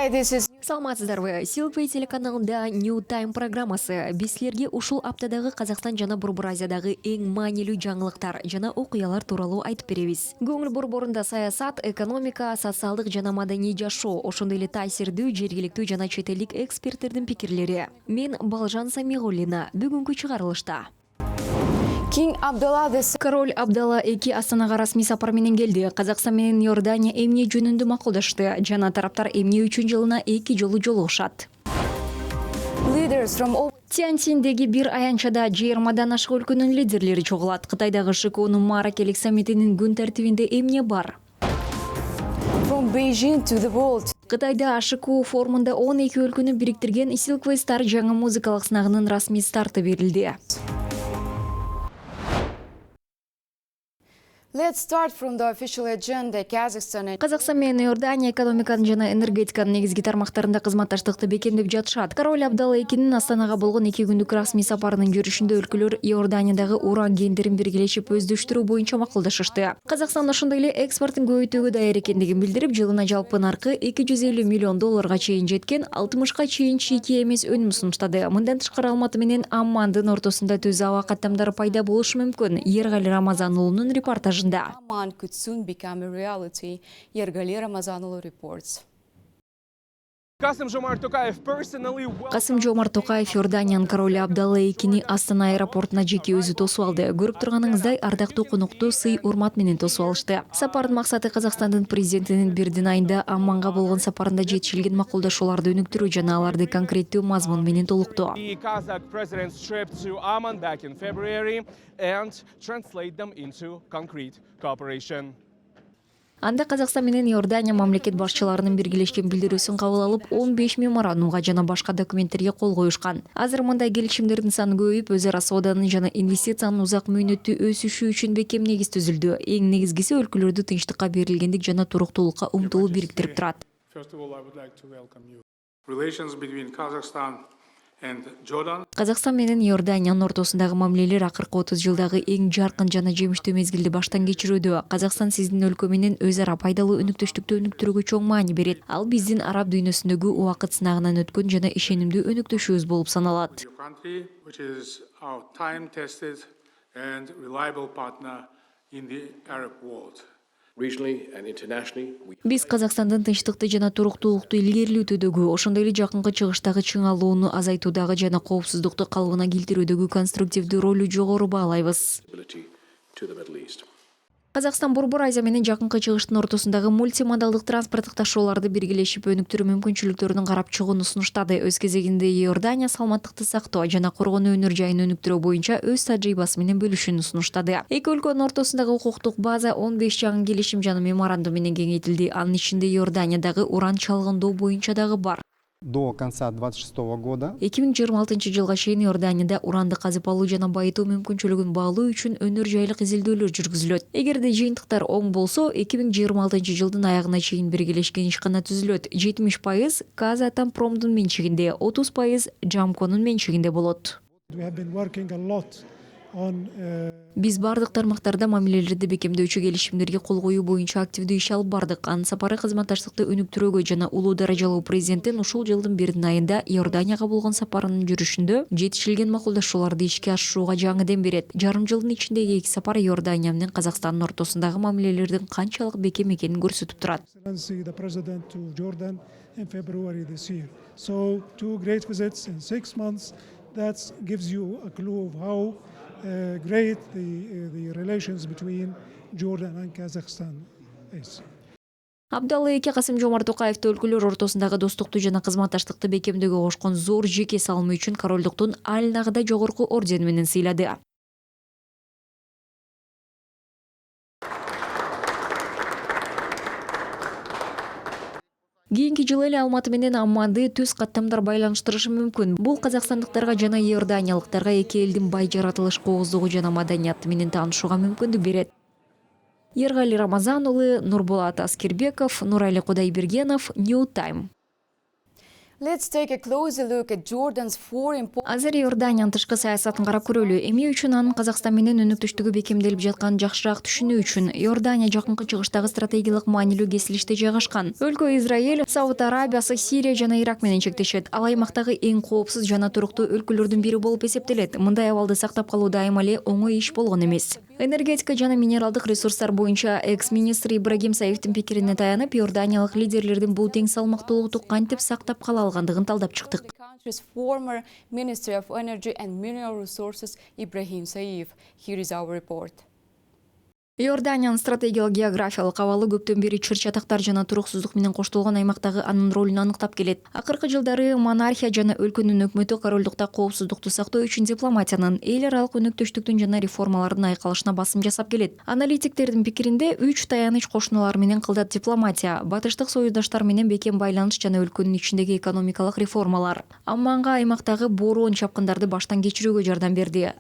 Hi, this is Саламатсыздарбы. Силпей телеканалында New Time программасы. Бислерге ушул аптадагы Казакстан жана Борбор Азиядагы эң маанилүү жаңылыктар жана окуялар тууралуу айтып беребиз. Көңүл борборунда саясат, экономика, социалдык жана маданий жашоо, ошондой эле таасирдүү жергиликтүү жана чет элдик эксперттердин пикирлери. Мен Балжан Самигуллина. Бүгүнкү чыгарылышта King Abdullah II. Король Абдалла II Астанага расмий сапар менен келди. Казакстан менен Иордания эмне жөнүндө макулдашты. Жана тараптар эмне үчүн жылына 2 жолу жолугушат. Leaders from all Тяньцзиндеги бир аянчада 20дан ашык өлкөнүн лидерлери чогулат. Кытайдагы ШКОнун Маракелик саммитинин күн тартибинде эмне бар? from Beijing to the world. Кытайда ШКО форумунда 12 өлкөнү бириктирген Silk Way Star жаңы музыкалык сынагынын расмий старты берилди. Let's start from the official agenda. Kazakhstan and Казакстан менен Иордания экономиканын жана энергетиканын негизги тармактарында кызматташтыкты бекемдеп жатышат. Король Абдалла IIнин Астанага болгон 2 күндүк расмий сапарынын жүрүшүндө өлкөлөр Иорданиядагы уран кендерин биргелешип өздөштүрүү боюнча макулдашышты. Казакстан ошондой эле экспортун көбөйтүүгө даяр экендигин билдирип, жылына жалпы наркы $250 миллион чейин жеткен 60ка чейин чийки эмес өнүм сунуштады. Мындан тышкары Алматы менен Аммандын ортосунда түз аба каттамдары пайда болушу мүмкүн. Эргали Рамазан уулунун репортажында. Amman could soon become a reality. Yergali Ramazanoglu reports. Касым-Жомарт Токаев Иорданиянын королу Абдалла IIни Астана аэропортуна жеке өзү тосуп алды. Көрүп турганыңыздай ардактуу конукту сый урмат менен тосуп алышты. Сапардын максаты Казакстандын президентинин бирдин айында Амманга болгон сапарында жетишилген макулдашууларды өнүктүрүү жана аларды конкреттүү мазмун менен толуктоо. The Kazakh president's trip to Amman back in February and translate them into concrete cooperation. Анда Казакстан менен Иордания мамлекет башчыларынын биргелешкен билдирүүсүн кабыл алып, 15 меморандумга жана башка документтерге кол коюшкан. Азыр мындай келишимдердин саны көбөйүп, өз ара сооданын жана инвестициянын узак мөөнөттүү өсүшү үчүн бекем негиз түзүлдү. Эң негизгиси өлкөлөрдү тынчтыкка берилгендик жана туруктуулукка умтулуу бириктирип турат. First of all, I would like to welcome you. Relations between Kazakhstan and Jordan Казакстан менен Иорданиянын ортосундагы мамилелер акыркы 30 жылдагы эң жаркын жана жемиштүү мезгилди баштан кечирүүдө. Казакстан сиздин өлкө менен өз ара пайдалуу өнүктөштүктү өнүктүрүүгө чоң маани берет. Ал биздин араб дүйнөсүндөгү убакыт сынагынан өткөн жана ишенимдүү өнүктөшүбүз болуп саналат. your country, which is our time-tested and reliable partner in the Arab world. Regionally and internationally, Биз Казакстандын тынчтыкты жана туруктуулукту илгерилетүүдөгү, ошондой эле жакынкы чыгыштагы чыңалууну азайтуудагы жана коопсуздукту калыбына келтирүүдөгү конструктивдүү ролу жогору баалайбыз. ability to the Middle East. Казакстан Борбор Азия менен жакынкы чыгыштын ортосундагы мультимодалдык транспорттук ташоолорду биргелешип өнүктүрүү мүмкүнчүлүктөрүнүн карап чыгууну сунуштады. Өз кезегинде Иордания саламаттыкты сактоо жана коргонуу өнөр жайын өнүктүрүү боюнча өз тажрыйбасы менен бөлүшүүнү сунуштады. Эки өлкөнүн ортосундагы укуктук база 15 жаңы келишим жана меморандум менен кеңейтилди. Анын ичинде Иорданиядагы уран чалгындоо боюнча дагы бар. До конца 26 года 2026 жылга чейин Иорданияда уранды казып алуу жана байытуу мүмкүнчүлүгүн баалуу үчүн өнөр жайлык изилдөөлөр жүргүзүлөт. Эгерде жыйынтыктар оң болсо, 2026 жылдын аягына чейин биргелешкен ишкана түзүлөт. 70% Казатомпромдун менчигинде, 30% Джамконун менчигинде болот. We have been working a lot on Биз бардык тармактарда мамилелерди бекемдөөчү келишимдерге кол коюу боюнча активдүү иш алып бардык. Анын сапары кызматташтыкты өнүктүрүүгө жана улуу даражалуу президенттин ушул жылдын бирдин айында Иорданияга болгон сапарынын жүрүшүндө жетишилген макулдашууларды ишке ашырууга жаңы дем берет. Жарым жылдын ичиндеги эки сапар Иордания менен Казакстандын ортосундагы мамилелердин канчалык бекем экенин көрсөтүп турат. Excellency, the President to Jordan in February this year. So 2 great visits in 6 months. That gives you a clue of how great the relations between Jordan and Kazakhstan is. Абдалла II Касым-Жомарт Токаевди өлкөлөр ортосундагы достукту жана кызматташтыкты бекемдөөгө кошкон зор жеке салымы үчүн королдуктун Аль-Нагда жогорку ордени менен сыйлады. Кийинки жылы эле Алматы менен Амманды түз каттамдар байланыштырышы мүмкүн. Бул казакстандыктарга жана иорданиялыктарга эки элдин бай жаратылыш кооздугу жана маданияты менен таанышууга мүмкүндүк берет. Эргали Рамазан уулу, Нурбулат Аскербеков, Нурали Кудайбергенов, New Time. Let's take a closer look at Jordan's four important Азыр Иорданиянын тышкы саясатын карап көрөлү. Эми үчүн анын Казакстан менен өнөктөштүгү бекемделип жатканын жакшыраак түшүнүү үчүн Иордания жакынкы чыгыштагы стратегиялык маанилүү кесилиште жайгашкан. Өлкө Израиль, Сауд Арабиясы, Сирия жана Ирак менен чектешет. Ал аймактагы эң коопсуз жана туруктуу өлкөлөрдүн бири болуп эсептелет. Мындай абалды сактап калуу дайыма эле оңой иш болгон эмес. Энергетика жана минералдык ресурстар боюнча экс-министр Ибрагим Саевдин пикирине таянып, иорданиялык лидерлердин бул тең салмактуулукту кантип сактап кала алгандыгын талдап чыктык. the country's former Minister of Energy and Mineral Resources Ibrahim Saev. Here is our report. Иорданиянын стратегиялык географиялык абалы көптөн бери чыр-чатактар жана туруксуздук менен коштолгон аймактагы анын ролун аныктап келет. Акыркы жылдары монархия жана өлкөнүн өкмөтү королдукта коопсуздукту сактоо үчүн дипломатиянын, эл аралык өнөктөштүктүн жана реформалардын айкалышына басым жасап келет. Аналитиктердин пикиринде 3 таяныч кошуналар менен кылдат дипломатия, батыштык союздаштар менен бекем байланыш жана өлкөнүн ичиндеги экономикалык реформалар Амманга аймактагы бороон чапкындарды баштан кечирүүгө жардам берди.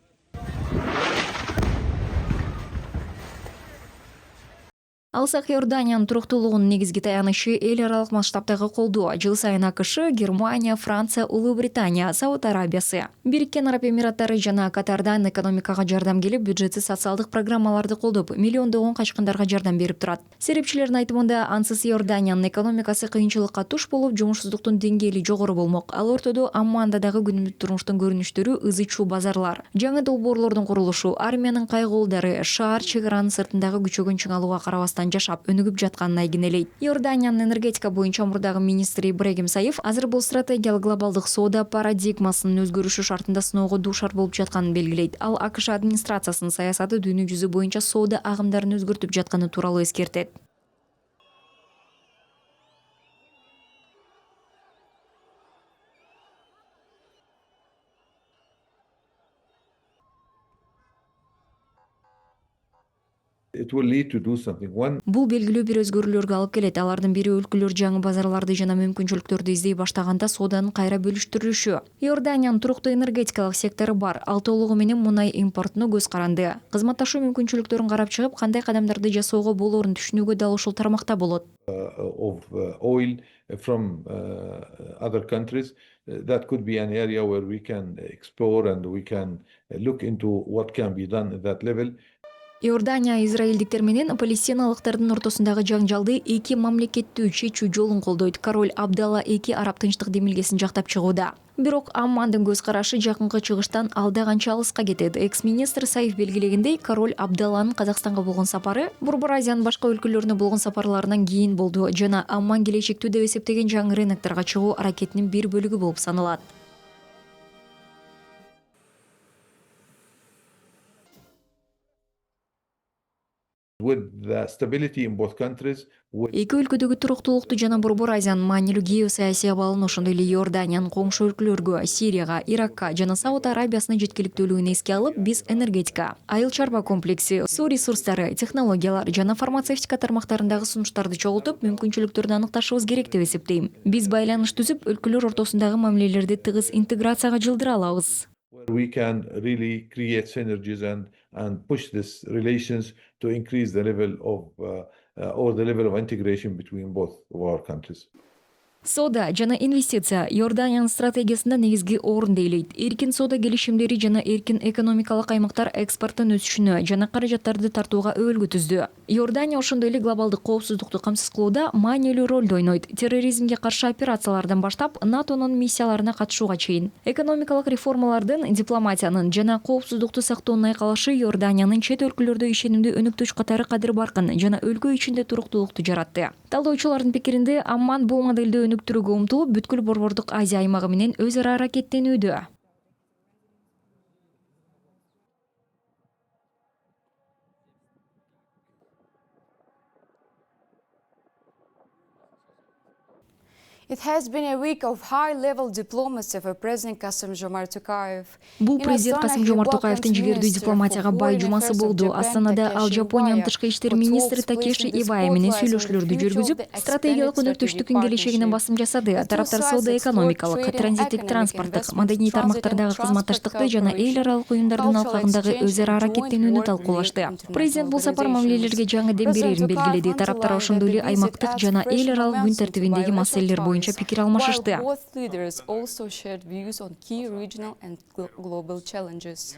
Алсак Иорданиянын туруктуулугунун негизги таянышы эл аралык масштабтагы колдоо. Жыл сайын АКШ, Германия, Франция, Улуу Британия, Сауд Арабиясы, Бириккен Араб Эмираттары жана Катардан экономикага жардам келип, бюджетти социалдык программаларды колдоп, миллиондогон качкындарга жардам берип турат. Серепчилердин айтымында, ансыз Иорданиянын экономикасы кыйынчылыкка туш болуп, жумушсуздуктун деңгээли жогору болмок. Ал ортодо Амманда дагы күнүмдүк турмуштун көрүнүштөрү ызычуу базарлар, жаңы долбоорлордун курулушу, армиянын кайгуулдары, шаар чек аранын сыртындагы күчөгөн чыңалууга карабастан жашап өнүгүп жатканын айгинелейт. Иорданиянын энергетика боюнча мурдагы министри Ибрагим Саев азыр бул стратегиялык глобалдык соода парадигмасынын өзгөрүшү шартында сыноого дуушар болуп жатканын белгилейт. Ал АКШ администрациясынын саясаты дүйнө жүзү боюнча соода агымдарын өзгөртүп жатканы тууралуу эскертет. It will lead to do something. One, Бул белгилүү бир өзгөрүүлөргө алып келет. Алардын бири өлкөлөр жаңы базарларды жана мүмкүнчүлүктөрдү издей баштаганда сооданын кайра бөлүштүрүлүшү. Иорданиянын туруктуу энергетикалык сектору бар. Ал толугу менен мунай импортуна көз каранды. Кызматташуу мүмкүнчүлүктөрүн карап чыгып, кандай кадамдарды жасоого болоорун түшүнүүгө дал ушул тармакта болот. of oil from other countries. That could be an area where we can explore and we can look into what can be done at that level. Иордания израилдиктер менен палестиналыктардын ортосундагы жаңжалды эки мамлекеттүү чечүү жолун колдойт. Король Абдалла II араб тынчтык демилгесин жактап чыгууда. Бирок Аммандын көз карашы жакынкы чыгыштан алда канча алыска кетет. Экс-министр Саев белгилегендей, король Абдалланын Казакстанга болгон сапары Борбор Азиянын башка өлкөлөрүнө болгон сапарларынан кийин болду жана Амман келечектүү деп эсептеген жаңы рынокторго чыгуу аракетинин бир бөлүгү болуп саналат. With the stability in both countries, Эки өлкөдөгү туруктуулукту жана Борбор Азиянын маанилүү геосаясий абалын, ошондой эле Иорданиянын коңшу өлкөлөргө, Сирияга, Иракка жана Сауд Арабиясына жеткиликтүүлүгүн эске алып, биз энергетика, айыл чарба комплекси, суу ресурстары, технологиялар жана фармацевтика тармактарындагы сунуштарды чогултуп, мүмкүнчүлүктөрдү аныкташыбыз керек деп эсептейм. Биз байланыш түзүп, өлкөлөр ортосундагы мамилелерди тыгыз интеграцияга жылдыра алабыз. where we can really create synergies and push these relations to increase the level of the level of integration between both of our countries. Соода жана инвестиция Иорданиянын стратегиясында негизги орун дейлейт. Эркин соода келишимдери жана эркин экономикалык аймактар экспорттун өсүшүнө жана каражаттарды тартууга өбөлгө түздү. Иордания ошондой эле глобалдык коопсуздукту камсыз кылууда маанилүү ролду ойнойт. Терроризмге каршы операциялардан баштап НАТОнун миссияларына катышууга чейин. Экономикалык реформалардын, дипломатиянын жана коопсуздукту сактоонун айкалышы Иорданиянын чет өлкөлөрдө ишенимдүү өнөктөш катары кадыр баркын жана өлкө ичинде туруктуулукту жаратты. Талдоочулардын пикиринде, Амман бул моделди өнүктүрүүгө умтулуп, бүткүл Борбордук Азия аймагы менен өз ара аракеттенүүдө. It has been a week of high-level diplomacy for President Kassym-Jomart Tokayev. Бул президент Касым-Жомарт Токаевдин жигердүү дипломатияга бай жумасы болду. Астанада ал Жапониянын тышкы иштер министри Такеши Ивая менен сүйлөшүүлөрдү жүргүзүп, стратегиялык өнөктөштүктүн келечегине басым жасады. Тараптар соода-экономикалык, транзиттик транспорттук, маданий тармактардагы кызматташтыкты жана эл аралык уюмдардын алкагындагы өз ара аракеттенүүнү талкуулашты. Президент бул сапар мамилелерге жаңы дем берерин белгиледи. Тараптар ошондой эле аймактык жана эл аралык күн тартибиндеги маселелер боюнча пикир алмашышты. While both leaders also shared views on key regional and global challenges.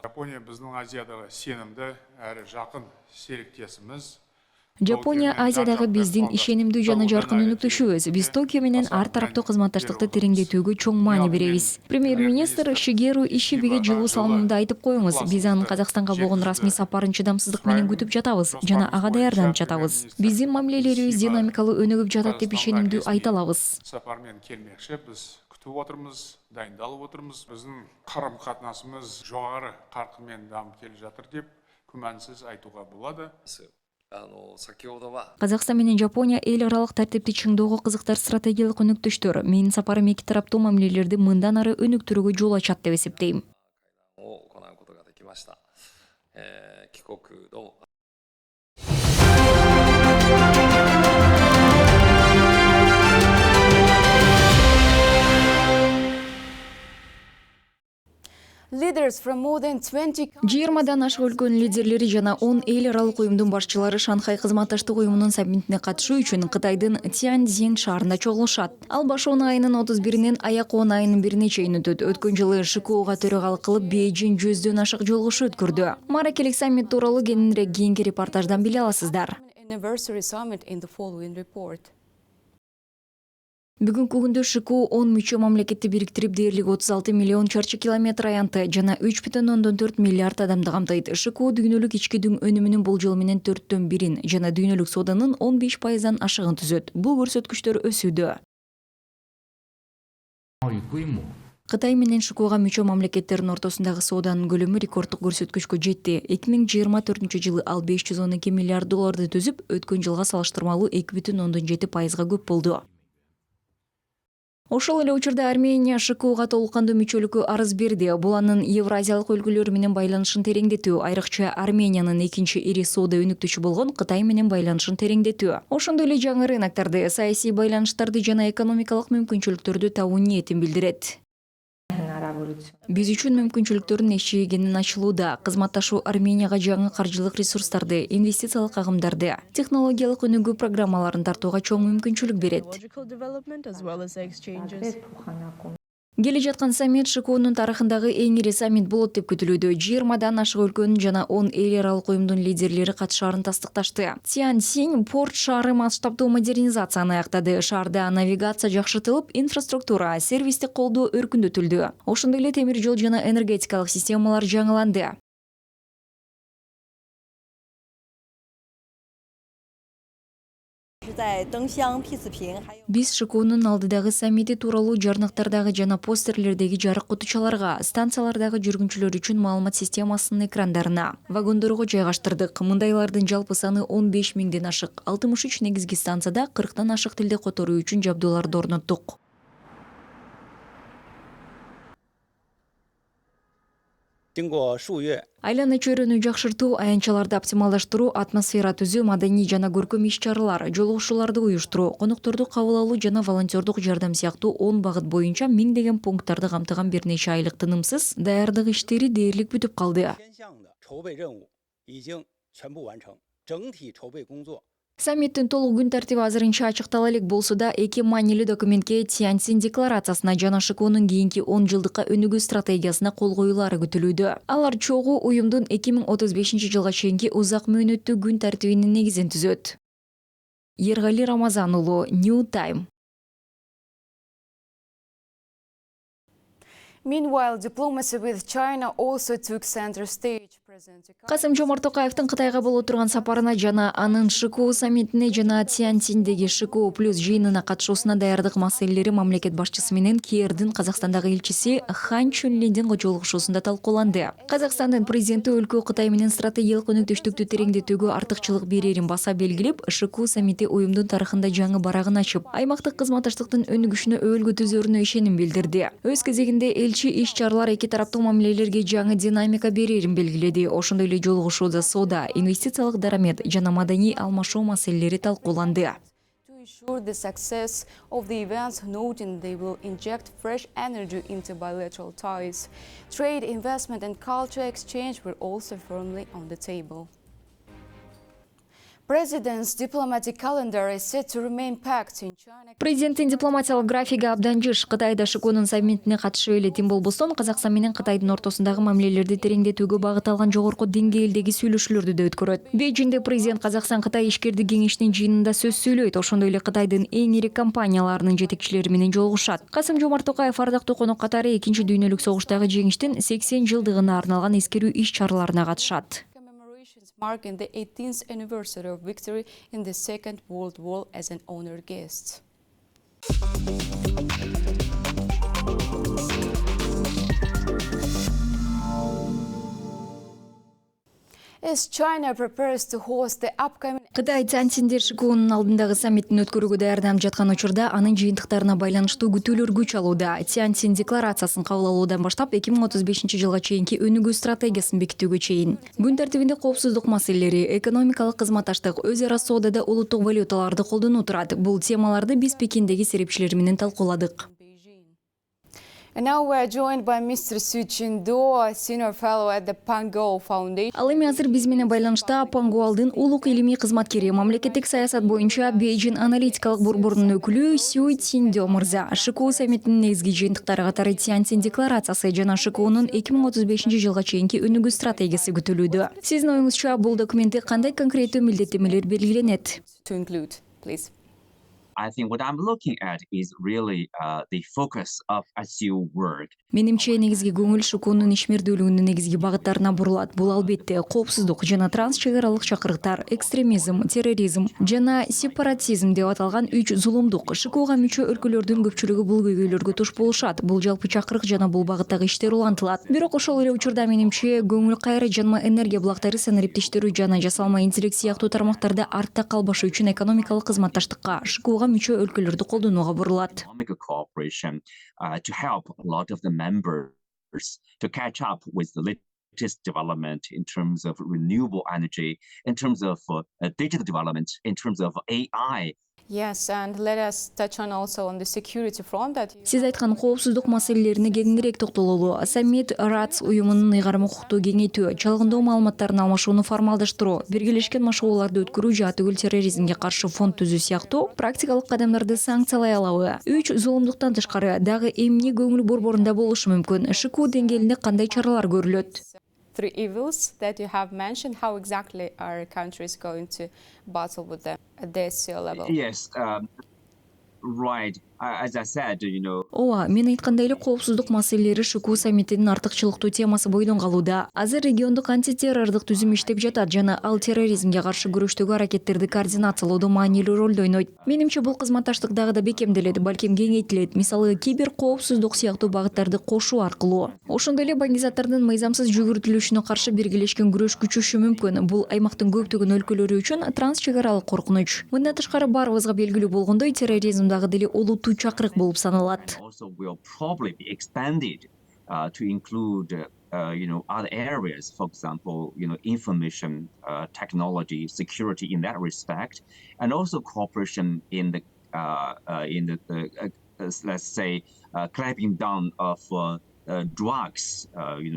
Жапония біздің Азиядағы сенімді әрі жақын серіктесіміз. Жапония Азиядагы биздин ишенимдүү жана жаркын өнөктөшүбүз. Биз Токио менен ар тараптуу кызматташтыкты тереңдетүүгө чоң маани беребиз. Премьер-министр Шигеру Ишибиге жылуу салымында айтып коюңуз. Биз анын Казакстанга болгон расмий сапарын чыдамсыздык менен күтүп жатабыз жана ага даярданып жатабыз. Биздин мамилелерибиз динамикалуу өнүгүп жатат деп ишенимдүү айта алабыз. Сапармен келмекші, біз күтіп отырмыз, дайындалып отырмыз. Біздің қарым-қатынасымыз жоғары қарқынмен дамып келе жатыр деп күмәнсіз айтуға болады. Казакстан менен Жапония эл аралык тартипти чыңдоого кызыктар стратегиялык өнөктөштөр. Менин сапарым эки тараптуу мамилелерди мындан ары өнүктүрүүгө жол ачат деп эсептейм. Leaders from more than 20 20дан ашык өлкөнүн лидерлери жана 10 эл аралык уюмдун башчылары Шанхай кызматташтык уюмунун саммитине катышуу үчүн Кытайдын Тяньцзинь шаарында чогулушат. Ал башоон айынын 31-нен аякоон айынын 1-ине чейин өтөт. Өткөн жылы ШКУга төрагалык кылып Бейжиң 100дөн ашык жолугушуу өткөрдү. Маракелик саммит тууралуу кененирээк кийинки репортаждан биле аласыздар. anniversary summit in the following report. Бүгүнкү күндө ШКУ 10 мүчө мамлекетти бириктирип дээрлиги 36 миллион чарчы километр аянты жана 3,4 миллиард адамды камтайт. ШКУ дүйнөлүк ички дүң өнүмүнүн болжол менен 4/1 жана дүйнөлүк сооданын 15%дан ашыгын түзөт. Бул көрсөткүчтөр өсүүдө. Кытай менен ШКУга мүчө мамлекеттердин ортосундагы сооданын көлөмү рекорддук көрсөткүчкө жетти. 2024-жылы ал 512 миллиард долларды түзүп, өткөн жылга салыштырмалуу 2,7% көп болду. Ошол эле учурда Армения ШКУга толуккандуу мүчөлүккө арыз берди. Бул анын Евразиялык өлкөлөр менен байланышын тереңдетүү, айрыкча Армениянын экинчи ири соода өнүктүчү болгон Кытай менен байланышын тереңдетүү. Ошондой эле жаңы рыноктарды, саясий байланыштарды жана экономикалык мүмкүнчүлүктөрдү табуу ниетин билдирет. Биз үчүн мүмкүнчүлүктөрдүн эшиги кенен ачылууда. Кызматташуу Арменияга жаңы каржылык ресурстарды, инвестициялык агымдарды, технологиялык өнүгүү программаларын тартууга чоң мүмкүнчүлүк берет. Келе жаткан саммит ШКУнун тарыхындагы эң ири саммит болот деп күтүлүүдө. 20дан ашык өлкөнүн жана 10 эл аралык уюмдун лидерлери катышаарын тастыкташты. Тяньцзинь порт шаары масштабдуу модернизацияны аяктады. Шаарда навигация жакшыртылып, инфраструктура, сервистик колдоо өркүндөтүлдү. Ошондой эле темир жол жана энергетикалык системалар жаңыланды. Биз ШКУнун алдыдагы саммити тууралуу жарныктардагы жана постерлердеги жарык кутучаларга, станциялардагы жүргүнчүлөр үчүн маалымат системасынын экрандарына, вагондорго жайгаштырдык. Мындайлардын жалпы саны 15 миңден ашык. 63 негизги станцияда 40тан ашык тилде которуу үчүн жабдууларды орноттук. Айлана чөйрөнү жакшыртуу, аянтчаларды оптималдаштыруу, атмосфера түзүү, маданий жана көркөм иш-чаралар, жолугушууларды уюштуруу, конокторду кабыл алуу жана волонтердук жардам сыяктуу 10 багыт боюнча миңдеген пункттарды камтыган бир нече айлык тынымсыз даярдык иштери дээрлик бүтүп калды. Саммиттин толук күн тартиби азырынча ачыктала элек болсо да, эки маанилүү документке Тяньцзинь декларациясына жана ШКУнун кийинки 10 жылдыкка өнүгүү стратегиясына кол коюлары күтүлүүдө. Алар чогуу уюмдун 2035-жылга чейинки узак мөөнөттүү күн тартибинин негизин түзөт. Ергали Рамазан уулу, New Time. Meanwhile, diplomacy with China also took center stage. Касым-Жомарт Токаевдин Кытайга боло турган сапарына жана анын ШКУ саммитине жана Тяньцзиньдеги ШКУ плюс жыйынына катышуусуна даярдык маселелери мамлекет башчысы менен КРдин Казакстандагы элчиси Хан Чунлиндин жолугушуусунда талкууланды. Казакстандын президенти өлкө Кытай менен стратегиялык өнөктөштүктү тереңдетүүгө артыкчылык берерин баса белгилеп, ШКУ саммити уюмдун тарыхында жаңы барагын ачып, аймактык кызматташтыктын өнүгүшүнө өбөлгө түзөрүнө ишеним билдирди. Өз кезегинде элчи иш-чаралар эки тараптуу мамилелерге жаңы динамика берерин белгиледи. Ошондой эле жолугушууда соода, инвестициялык дарамет жана маданий алмашуу маселелери талкууланды. To ensure the success of the events, noting they will inject fresh energy into bilateral ties. Trade, investment and culture exchange were also firmly on the table. President's diplomatic calendar is set to remain packed in China. Президенттин дипломатиялык графиги абдан жыш. Кытайда ШКОнун саммитине катышып элетин болбостон, Казакстан менен Кытайдын ортосундагы мамилелерди тереңдетүүгө багытталган жогорку деңгээлдеги сүйлөшүүлөрдү да өткөрөт. Бейжиңде президент Казакстан-Кытай ишкердик кеңешинин жыйынында сөз сүйлөйт. Ошондой эле Кытайдын эң ири компанияларынын жетекчилери менен жолугушат. Касым-Жомарт Токаев ардактуу конок катары 2-дүйнөлүк согуштагы жеңиштин 80 жылдыгына арналган эскерүү иш-чараларына катышат. Marking the 18th anniversary of victory in the Second World War as an honored guest. As China prepares to host the upcoming Кытай Цянсинде ШКОнун алдындагы саммитин өткөрүүгө даярданып жаткан учурда анын жыйынтыктарына байланыштуу күтүүлөр күч алууда. Цянсин декларациясын кабыл алуудан баштап 2035-жылга чейинки өнүгүү стратегиясын бекитүүгө чейин. Күн тартибинде коопсуздук маселелери, экономикалык кызматташтык, өз ара соодада улуттук валюталарды колдонуу турат. Бул темаларды биз Пекиндеги серепчилер менен талкууладык. And now we are joined by Mr. Su Jindo, a senior fellow at the Pango Foundation. Ал эми азыр биз менен байланышта Пангуалдын улук илимий кызматкери, мамлекеттик саясат боюнча Бейжин аналитикалык борборунун өкүлү Сю Циндо мырза. ШКО саммитинин негизги жыйынтыктары катары Цянсин декларациясы жана ШКОнун 2035-жылга чейинки өнүгүү стратегиясы күтүлүүдө. Сиздин оюңузча бул документте кандай конкреттүү милдеттенмелер белгиленет? To include, please. I think what I'm looking at is really the focus of ASEAN work. Менимче негизги көңүл ШКОнун ишмердүүлүгүнүн негизги багыттарына бурулат. Бул албетте коопсуздук жана транс-чыгаралык чакырыктар, экстремизм, терроризм жана сепаратизм деп аталган 3 зулумдук. ШКОга мүчө өлкөлөрдүн көпчүлүгү бул көйгөйлөргө туш болушат. Бул жалпы чакырык жана бул багыттагы иштер улантылат. Бирок ошол эле учурда менимче көңүл кайры жанма энергия булактары санариптештирүү жана жасалма интеллект сыяктуу тармактарда артта калбашы үчүн экономикалык кызматташтыкка, ШКОга мүчө өлкөлөрдү колдонууга бурулат. Cooperation to help a lot of the members to catch up with the latest development in terms of renewable energy, in terms of digital development, in terms of AI. Yes, and let us touch on the security front that Сиз айткан коопсуздук маселелерине кеңирээк токтололу. Саммит РАЦ уюмунун ыйгарым укуктуу кеңейтүү, чалгындоо маалыматтарын алмашууну формалдаштыруу, биргелешкен машыгууларды өткөрүү жана түгүл терроризмге каршы фонд түзүү сыяктуу практикалык кадамдарды санкциялай алабы. 3 зулумдуктан тышкары дагы эмне көңүл борборунда болушу мүмкүн? ШКО деңгээлинде кандай чаралар көрүлөт? 3 evils that you have mentioned, how exactly our country is going to battle with them at the SEO level? Yes, right. As I said, Ооба, мен айткандай эле коопсуздук маселелери ШКО саммитинин артыкчылыктуу темасы бойдон калууда. Азыр региондук антитеррордук түзүм иштеп жатат жана ал терроризмге каршы күрөштөгү аракеттерди координациялоодо маанилүү ролду ойнойт. Менимче бул кызматташтык дагы да бекемделет, балким кеңейтилет. Мисалы, кибер коопсуздук сыяктуу багыттарды кошуу аркылуу. Ошондой эле баңгизаттардын мыйзамсыз жүгүртүлүшүнө каршы биргелешкен күрөш күчөшү мүмкүн. Бул аймактын көптөгөн өлкөлөрү үчүн транс-чыгаралык коркунуч. Мындан тышкары барыбызга белгилүү болгондой, терроризм дагы деле олуттуу чакырык болуп саналат. Also will probably be expanded to include other areas, for example, information technology, security in that respect, and also cooperation in the let's say clamping down of drugs,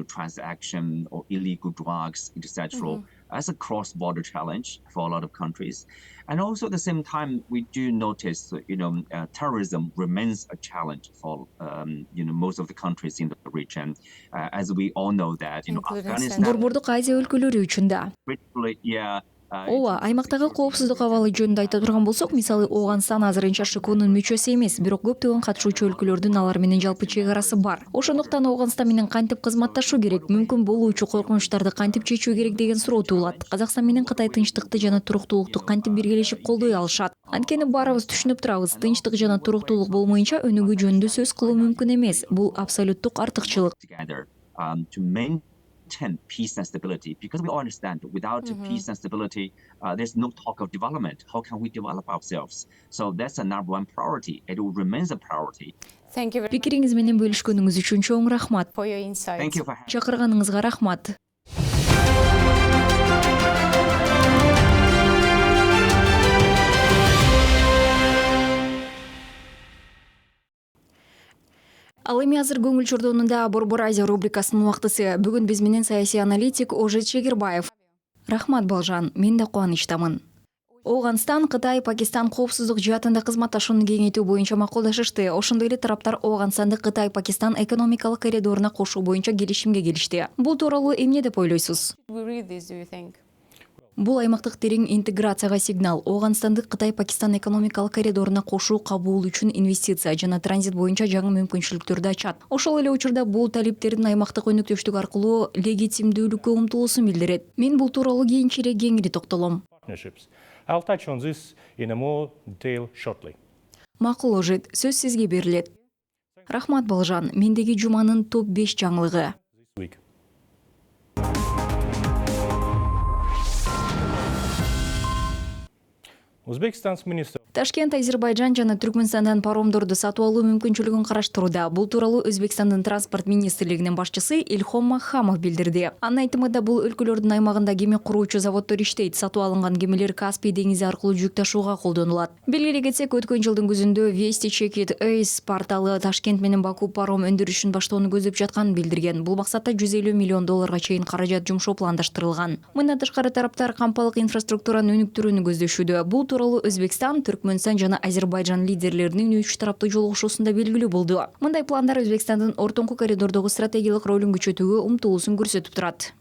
transaction or illegal drugs, etc. As a cross-border challenge for a lot of countries. And also at the same time, we do notice, terrorism remains a challenge for, most of the countries in the region. As we all know that, Afghanistan... Борбордук Азия өлкөлөрү үчүн да. Ооба, аймактагы коопсуздук абалы жөнүндө айта турган болсок, мисалы Ооганстан азырынча ШКОнун мүчөсү эмес, бирок көптөгөн катышуучу өлкөлөрдүн алар менен жалпы чек арасы бар. Ошондуктан Ооганстан менен кантип кызматташуу керек, мүмкүн болуучу коркунучтарды кантип чечүү керек деген суроо туулат. Казакстан менен Кытай тынчтыкты жана туруктуулукту кантип биргелешип колдой алышат? Анткени баарыбыз түшүнүп турабыз, тынчтык жана туруктуулук болмоюнча өнүгүү жөнүндө сөз кылуу мүмкүн эмес. Бул абсолюттук артыкчылык. Peace and stability, because we all understand without peace and stability, there's no talk of development. How can we develop ourselves? So that's a number one priority. It remains a priority. Thank you Пикириңиз менен бөлүшкөнүңүз үчүн чоң рахмат. for your insights. Thank you for Чакырганыңызга рахмат. Ал эми азыр көңүл чордонунда Борбор Азия рубрикасынын убактысы. Бүгүн биз менен саясий аналитик Ожит Чегирбаев. Рахмат Балжан, мен да кубанычтамын. Оғанстан, Кытай, Пакистан коопсуздук жаатында кызматташууну кеңейтүү боюнча макулдашышты. Ошондой эле тараптар Оғанстанды Кытай, Пакистан экономикалык коридоруна кошуу боюнча келишимге келишти. Бул тууралуу эмне деп ойлойсуз? We read this, do you think? Бул аймактык терең интеграцияга сигнал. Оғанстанды Кытай, Пакистан экономикалык коридоруна кошуу кабул үчүн инвестиция жана транзит боюнча жаңы мүмкүнчүлүктөрдү ачат. Ошол эле учурда бул талиптердин аймактык өнүктүштүк аркылуу легитимдүүлүккө умтулуусун билдирет. Мен бул тууралуу кийинчерээк кеңири токтолом. I'll touch on this in a more detail shortly. Макул Ожит, сөз сизге берилет. Рахмат Балжан, мендеги жуманын топ 5 жаңылыгы. Uzbekistan's minister Ташкент Азербайжан жана Түркмөнстандан паромдорду сатып алуу мүмкүнчүлүгүн караштырууда. Бул тууралуу Өзбекстандын транспорт министрлигинин башчысы Илхом Махамов билдирди. Анын айтымында бул өлкөлөрдүн аймагында кеме куруучу заводдор иштейт. Сатып алынган кемелер Каспий деңизи аркылуу жүк ташууга колдонулат. Белгилей кетсек, өткөн жылдын күзүндө Вести Чекит Эйс порталы Ташкент менен Баку паром өндүрүшүн баштоону көздөп жатканын билдирген. Бул максатта $150 миллион чейин каражат жумшоо пландаштырылган. Мындан тышкары тараптар кампалык инфраструктураны өнүктүрүүнү көздөшүүдө. Бул тууралуу Өзбекстан, Түркмөнстан жана Азербайжан лидерлеринин 3 тараптуу жолугушуусунда белгилүү болду. Мындай пландар Өзбекстандын ортоңку коридордогу стратегиялык ролун күчөтүүгө умтулуусун көрсөтүп турат.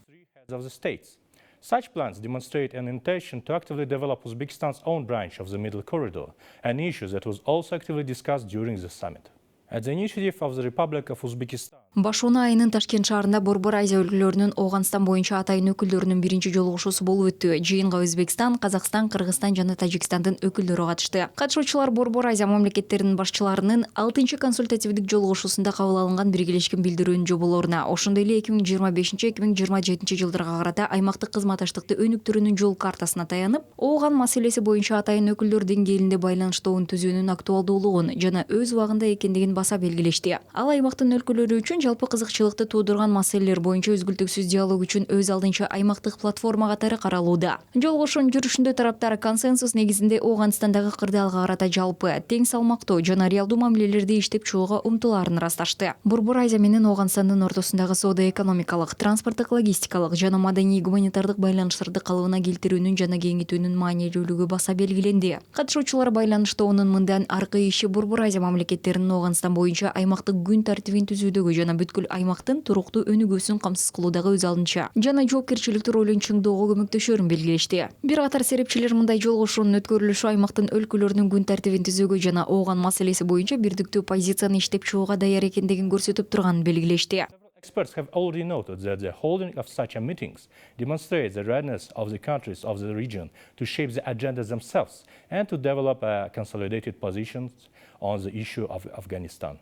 Such plans demonstrate an intention to actively develop Uzbekistan's own branch of the Middle Corridor, an issue that was also actively discussed during the summit. At the initiative of the Republic of Uzbekistan, Башона айынын Ташкент шаарында Борбор Азия өлкөлөрүнүн Оғанстан боюнча атайын өкүлдөрүнүн биринчи жолугушуусу болуп өттү. Жыйынга Өзбекстан, Казакстан, Кыргызстан жана Тажикстандын өкүлдөрү катышты. Катышуучулар Борбор Азия мамлекеттеринин башчыларынын 6-чы консультативдик жолугушуусунда кабыл алынган биргелешкен билдирүүнүн жоболоруна, ошондой эле 2025-2027 жылдарга карата аймактык кызматташтыкты өнүктүрүүнүн жол картасына таянып, Ооган маселеси боюнча атайын өкүлдөр деңгээлинде байланыштоонун түзүүнүн актуалдуулугун жана өз убагында экендигин баса белгилешти. Ал аймактын өлкөлөрү үчүн жалпы кызыкчылыкты туудурган маселелер боюнча үзгүлтүксүз диалог үчүн өз алдынча аймактык платформа катары каралууда. Жолугушуунун жүрүшүндө тараптар консенсус негизинде Оогандстандагы кырдаалга карата жалпы, тең салмактуу жана реалдуу мамилелерди иштеп чыгууга умтулаарын ырасташты. Борбор Азия менен Оогандстандын ортосундагы соода-экономикалык, логистикалык жана маданий гуманитардык байланыштарды калыбына келтирүүнүн жана кеңейтүүнүн маанилүүлүгү баса белгиленди. Катышуучулар байланыштоонун мындан аркы иши Борбор Азия мамлекеттеринин Оогандстан боюнча аймактык күн тартибин түзүүдөгү жана бүткүл аймактын туруктуу өнүгүүсүн камсыз кылуудагы өз алдынча жана жоопкерчиликтүү ролун чыңдоого көмөктөшөрүн белгилешти. Бир катар серепчилер мындай жолугушуунун өткөрүлүшү аймактын өлкөлөрүнүн күн тартибин түзүүгө жана Ооган маселеси боюнча бирдиктүү позицияны иштеп чыгууга даяр экендигин көрсөтүп турганын белгилешти. experts have already noted that the holding of such meetings demonstrates the readiness of the countries of the region to shape the agenda themselves and to develop consolidated positions on the issue of Afghanistan.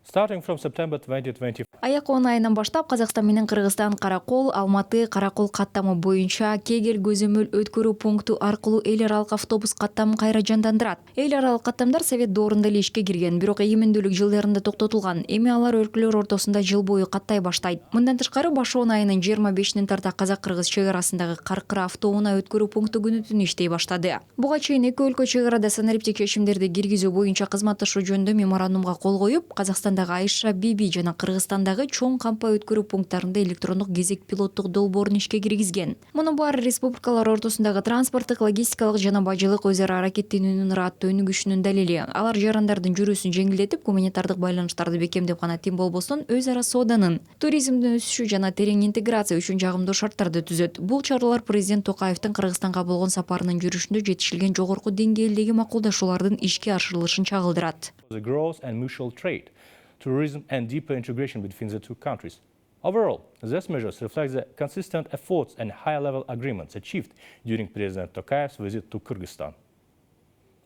Starting from September 2020, Аякон айынан баштап Казакстан менен Кыргызстан Каракол, Алматы, Каракол каттамы боюнча Кегел көзөмөл өткөрүү пункту аркылуу эл аралык автобус каттамын кайра жандандырат. Эл аралык каттамдар Совет доорунда эле ишке кирген, бирок эгемендүүлүк жылдарында токтотулган. Эми алар өлкөлөр ортосунда жыл бою каттай баштайт. Мындан тышкары Башоон айынын 25-нен тарта Казак-Кыргыз чек арасындагы Каркыра автоунаа өткөрүү пункту күнү-түн иштей баштады. Буга чейин эки өлкө чек арада санариптик чечимдерди киргизүү боюнча кызматташуу жөнүндө меморандумга кол коюп, Казакстандагы Айша Биби жана Кыргызстандагы чоң кампа өткөрүү пункттарында электрондук кезек пилоттук долбоорун ишке киргизген. Мунун баары республикалар ортосундагы транспорттук, логистикалык жана бажылык өз ара аракеттенүүнүн ырааттуу өнүгүшүнүн далили. Алар жарандардын жүрүүсүн жеңилдетип, гуманитардык байланыштарды бекемдеп гана тим болбостон, өз ара сооданын, туризмдин өсүшү жана терең интеграция үчүн жагымдуу шарттарды түзөт. Бул чаралар президент Токаевдин Кыргызстанга болгон сапарынын жүрүшүндө жетишилген жогорку деңгээлдеги макулдашуулардын ишке ашырылышын чагылдырат. The growth and mutual trade, tourism and deeper integration between the two countries. Overall, these measures reflect the consistent efforts and high-level agreements achieved during President Tokayev's visit to Kyrgyzstan.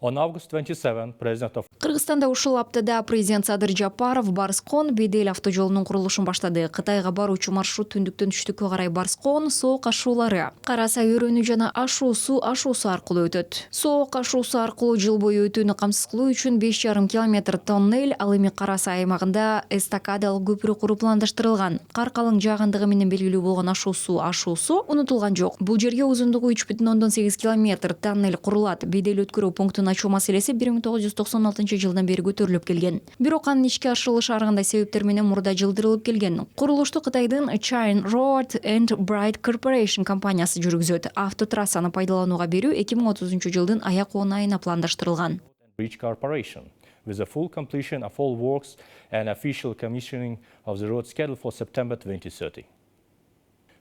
On August 27, President of Кыргызстанда ушул аптада президент Садыр Жапаров Барскон Бедель автожолунун курулушун баштады. Кытайга баруучу маршрут түндүктөн түштүккө карай Барскон, Соок ашуулары, Караса өрөөнү жана Ашуусу аркылуу өтөт. Соок ашуусу аркылуу жыл бою өтүүнү камсыз кылуу үчүн 5,5 километр тоннель, ал эми Караса аймагында эстакадалык көпүрө куруу пландаштырылган. Кар калың жаагандыгы менен белгилүү болгон Ашуусу унутулган жок. Бул жерге узундугу 3,8 километр тоннель курулат. Бедель өткөрүү пунктуна ачуу маселеси 1996 жылдан бери көтөрүлүп келген. Бирок анын ишке ашырылышы ар кандай себептер менен мурда жылдырылып келген. Курулушту Кытайдын China Road and Bridge Corporation компаниясы жүргүзөт. Автотрассаны пайдаланууга берүү 2030 жылдын аяк айына пландаштырылган. Bridge Corporation, with the full completion of all works and official commissioning of the road scheduled for September 2030.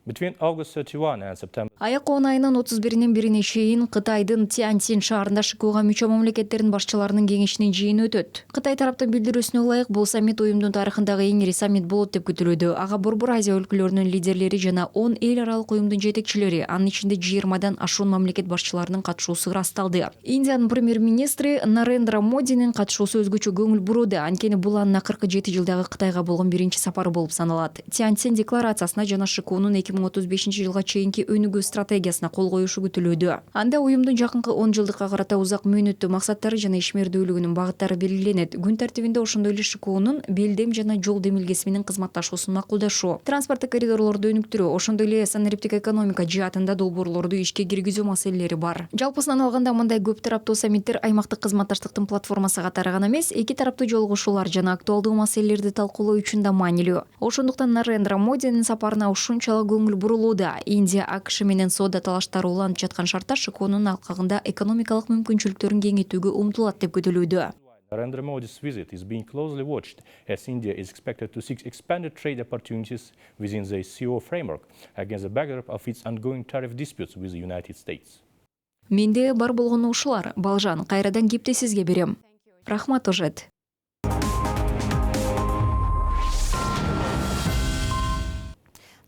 Between August 31 and September Аяк айынын 31-бирине чейин Кытайдын Тяньцин шаарында ШИКУга мүчө мамлекеттердин башчыларынын кеңешинин жыйыны өтөт. Кытай тараптын билдирүүсүнө ылайык бул саммит уюмдун тарыхындагы эң ири саммит болот деп күтүлүүдө. Ага Борбор Азия өлкөлөрүнүн лидерлери жана 10 эл аралык уюмдун жетекчилери, анын ичинде 20дан ашуун мамлекет башчыларынын катышуусу ырасталды. Индиянын премьер-министри Нарендра Модинин катышуусу өзгөчө көңүл бурууда. Анткени бул анын акыркы 7 жылдагы Кытайга болгон биринчи сапары болуп саналат. Тяньцин декларациясына жана ШИКУнун 2035 жылга чейинки өнүгүү стратегиясына кол коюшу күтүлүүдө. Анда уюмдун жакынкы 10 жылдыкка карата узак мөөнөттүү максаттары жана ишмердүүлүгүнүн багыттары белгиленет. Күн тартибинде ошондой эле ШИКУнун белдем жана жол демилгеси менен кызматташуусун макулдашуу, транспорттук коридорлорду өнүктүрүү, ошондой эле санариптик экономика жаатында долбоорлорду ишке киргизүү маселелери бар. Жалпысынан алганда мындай көп тараптуу саммиттер аймактык кызматташтыктын платформасы катары гана эмес, эки тараптуу жолугушуулар жана актуалдуу маселелерди талкуулоо үчүн да маанилүү. Ошондуктан Нарендра Модинин сапарына ушунчалык көңүл бурулууда. Индия АКШ менен соода талаштары уланып жаткан шартта ШИКУнун алкагында экономикалык мүмкүнчүлүктөрүн кеңейтүүгө умтулат деп күтүлүүдө. Narendra Modi's visit is being closely watched as India is expected to seek expanded trade opportunities within the SCO framework against the backdrop of its ongoing tariff disputes with the United States. Менде бар болгон ушулар. Балжан, кайрадан кепти сизге берем. Рахмат ожет.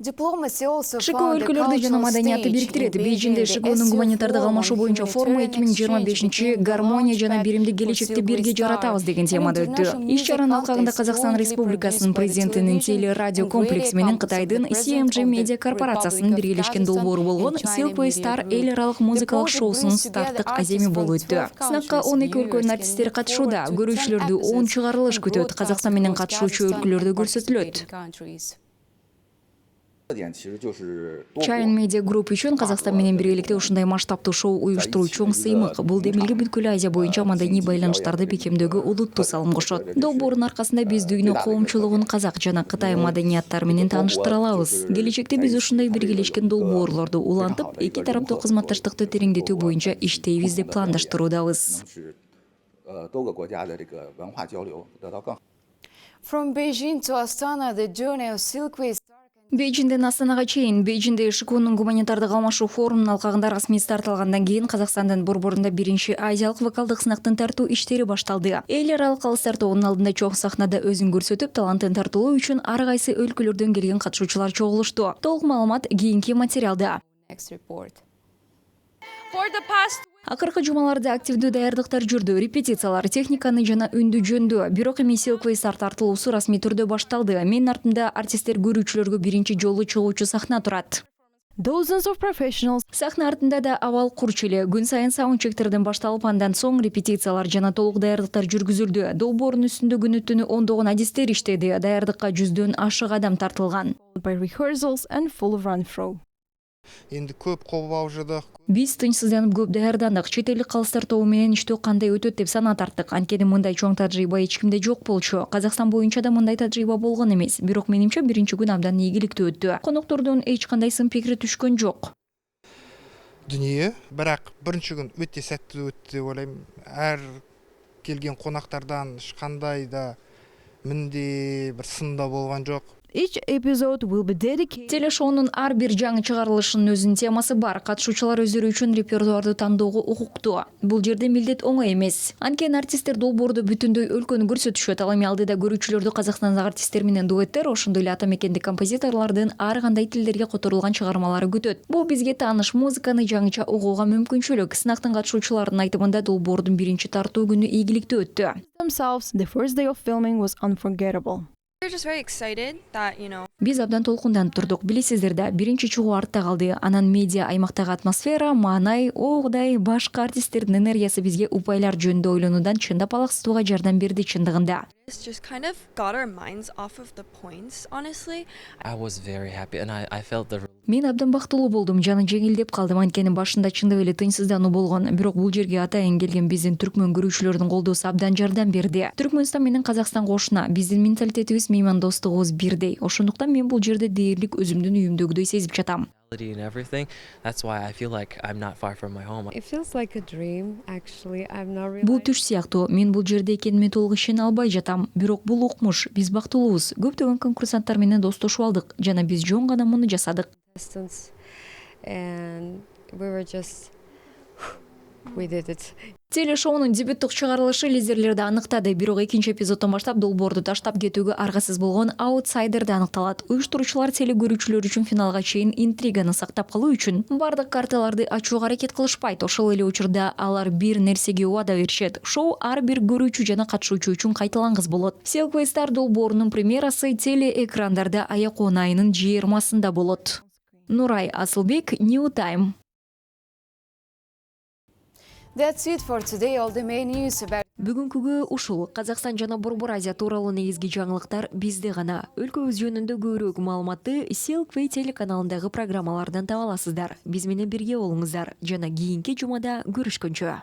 ШИКУ өлкөлөрдү жана маданиятты бириктирет. Бейжинде ШИКУнун гуманитардык алмашуу боюнча форуму 2025 гармония жана биримдик келечекти бирге жаратабыз деген темада өттү. Иш чаранын алкагында Казакстан Республикасынын президентинин телерадио комплекси менен Кытайдын CMG Media корпорациясынын биргелешкен долбоору болгон Silkway Star эл аралык музыкалык шоусунун старттык аземи болуп өттү. Сынакка 12 өлкөнүн артисттери катышууда. Көрүүчүлөрдү 10 чыгарылыш күтөт. Казакстан менен катышуучу өлкөлөрдө көрсөтүлөт. China Media Group үчүн Казакстан менен биргеликте ушундай масштабтуу шоу уюштуруу чоң сыймык. Бул демилге бүткүл Азия боюнча маданий байланыштарды бекемдөөгө улуттуу салым кошот. Долбоордун аркасында биз дүйнө коомчулугун казак жана Кытай маданияттары менен тааныштыра алабыз. Келечекте биз ушундай биргелешкен долбоорлорду улантып, эки тараптуу кызматташтыкты тереңдетүү боюнча иштейбиз деп пландаштыруудабыз. From Beijing to Astana, the journey of Silkway. Бейжинден Астанага чейин, Бейжинде ШИКУнун гуманитардык алмашуу форумунун алкагында расмий старт алгандан кийин Казакстандын борборунда биринчи азиялык вокалдык сынактын тартуу иштери башталды. Эл аралык алыстар тобунун алдында чоң сахнада өзүн көрсөтүп, талантын тартуулоо үчүн ар кайсы өлкөлөрдөн келген катышуучулар чогулушту. Толук маалымат кийинки материалда. Акыркы жумаларда активдүү даярдыктар жүрдү. Репетициялар, техниканы жана үндү жөндөө. Бирок эми Silkway Star тартылуусу расмий түрдө башталды. Менин артымда артисттер көрүүчүлөргө биринчи жолу чыгуучу сахна турат. Dozens of professionals. Сахна артында да абал курч эле. Күн сайын саундчектерден башталып, андан соң репетициялар жана толук даярдыктар жүргүзүлдү. Долбоордун үстүндө күнү түнү ондогон адистер иштеди. Даярдыкка 100дөн ашык адам тартылган. By rehearsals and full run-through. Енді көп кобуп жүрдүк. Биз тынчсызданып көп даярдандык. Чет элдик калыстар тобу менен иштөө кандай өтөт деп санаа тарттык. Анткени мындай чоң тажрыйба эч кимде жок болчу. Казакстан боюнча да мындай тажрыйба болгон эмес. Бирок менимче биринчи күн абдан ийгиликтүү өттү. Коноктордун эч кандай сын пикири түшкөн жок. Дүние, бирок биринчи күн өтө сәттүү өттү деп ойлойм. Ар келген конактардан эч кандай да мындай бир сында болгон жок. Each episode will be dedicated. Телешоунун ар бир жаңы чыгарылышынын өзүнүн темасы бар. Катышуучулар өздөрү үчүн репертуарды тандоого укуктуу. Бул жерде милдет оңой эмес. Анткени артисттер долбоордо бүтүндөй өлкөнү көрсөтүшөт. Ал эми алдыда көрүүчүлөрдү Казакстандагы артисттер менен дуэттер, ошондой эле ата мекендик композиторлордун ар кандай тилдерге которулган чыгармалары күтөт. Бул бизге тааныш музыканы жаңыча угууга мүмкүнчүлүк. Сынактын катышуучуларынын айтымында долбоордун биринчи тартуу күнү ийгиликтүү өттү. Themselves, the first day of filming was unforgettable. They're just very excited that, you know, Биз абдан толкунданып турдук. Билесиздер да, биринчи чыгуу артта калды. Анан медиа аймактагы атмосфера, маанай, Кудай, башка артисттердин энергиясы бизге упайлар жөнүндө ойлонуудан чындап алаксытууга жардам берди чындыгында. it's just kind of got our minds off of the points, honestly. I was very happy and I felt the Мен абдан бактылуу болдум, жаны жеңилдеп калдым. Анткени башында чындап эле тынчсыздануу болгон. Бирок бул жерге атайын келген биздин түркмөн көрүүчүлөрдүн колдоосу абдан жардам берди. Түркмөнстан менен Казакстан кошуна, биздин менталитетибиз, меймандостугубуз бирдей. Ошондуктан мен бул жерде дээрлик өзүмдүн үйүмдөгүдөй сезип жатам. and everything. That's why I feel like I'm not far from my home. It feels like a dream, actually. I'm not really. Бул түш сыяктуу. Мен бул жерде экениме толук ишене албай жатам. Бирок бул укмуш. Биз бактылуубуз. Көптөгөн конкурсанттар менен достошуп алдык жана биз жөн гана муну жасадык. And we were just. We did it. Телешоунун дебюттук чыгарылышы лидерлерди аныктады. Бирок экинчи эпизоддон баштап долбоорду таштап кетүүгө аргасыз болгон аутсайдерди аныкталат. Уюштуруучулар телекөрүүчүлөр үчүн финалга чейин интриганы сактап калуу үчүн бардык карталарды ачууга аракет кылышпайт. Ошол эле учурда алар бир нерсеге убада беришет. Шоу ар бир көрүүчү жана катышуучу үчүн кайталангыс болот. Silkway Star долбоорунун премьерасы телеэкрандарда аякон айынын 20-сында болот. Нурай Асылбек, New Time. That's it for today. All the main news about Бүгүнкүгө ушул. Казакстан жана Борбор Азия тууралуу негизги жаңылыктар бизде гана. Өлкөбүз жөнүндө көбүрөөк маалыматты Silkway телеканалындагы программалардан таба аласыздар. Биз менен бирге болуңуздар жана кийинки жумада көрүшкөнчө.